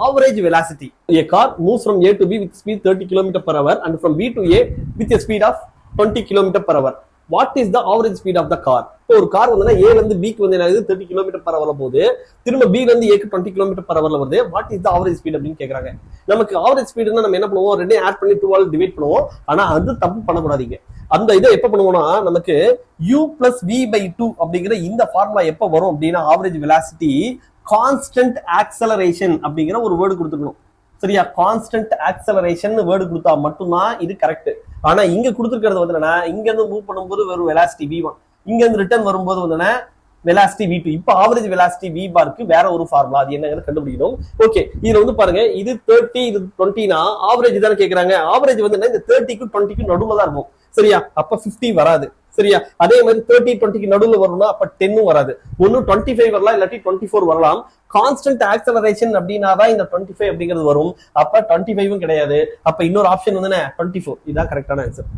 average velocity. A car moves from A to B with speed 30 km/h and from B to A with a speed of 20 km/h. What is the average speed of the car? ஒரு car வந்து A ல இருந்து B க்கு வந்து 30 km/h போகுது, திரும்ப B ல இருந்து A க்கு 20 km/h வருது. What is the average speed அப்படின்னு கேக்குறாங்க. நமக்கு ஆவரேஜ் ஸ்பீடுன்னா நம்ம என்ன பண்ணுவோம், ரெண்டையும் ஆட் பண்ணி 2 ஆல் டிவைட் பண்ணுவோம். ஆனா அது தப்பு பண்ணக்கூடாதீங்க. அந்த இதை எப்ப பண்ணுவோம்னா, நமக்கு u plus v/2 அப்படிங்கிற இந்த ஃபார்முலா எப்ப வரும் அப்படின்னா, ஆவரேஜ் வெலாசிட்டி கான்ஸ்டன்ட் ஆக்சலரேஷன் அப்படிங்கிற ஒரு வேர்டு கொடுத்துக்கணும். சரியா? கான்ஸ்டன்ட் ஆக்சலரேஷன் வேர்டு கொடுத்தா மட்டும்தான் இது கரெக்ட். ஆனா இங்க கொடுத்துருக்கிறது வந்து என்னன்னா, இங்க இருந்து மூவ் பண்ணும்போது வெறும் வெலாசிட்டி v1, இங்க இருந்து ரிட்டர்ன் வரும்போது வந்து வெலாசிட்டி v2. இப்ப ஆவரேஜ் வெலாசிட்டி v பாருக்கு வேற ஒரு ஃபார்முலா, அது என்னன்னு கண்டுபிடிக்கணும். ஓகே, இதுல வந்து பாருங்க, இது 30 இது 20னா ஆவரேஜ் தானே கேக்குறாங்க. ஆவரேஜ் வந்து இந்த 30க்கு 20க்கு நடுவுல தான் இருக்கும். சரியா? அப்ப 50 வராது. சரியா? அதே மாதிரி 30 20க்கு நடுவுல வரணும்னா அப்ப 10 வராது. ஒன்னு 25 வரலாம், இல்லாட்டி 24 வரலாம். கான்ஸ்டன்ட் ஆக்சலரேஷன் அப்படின்னாதான் இந்த 25 அப்படிங்கிறது வரும். அப்ப 25ம் கிடையாது. அப்ப இன்னொரு ஆப்ஷன் வந்து 24. இதுதான் கரெக்டான ஆன்சர்.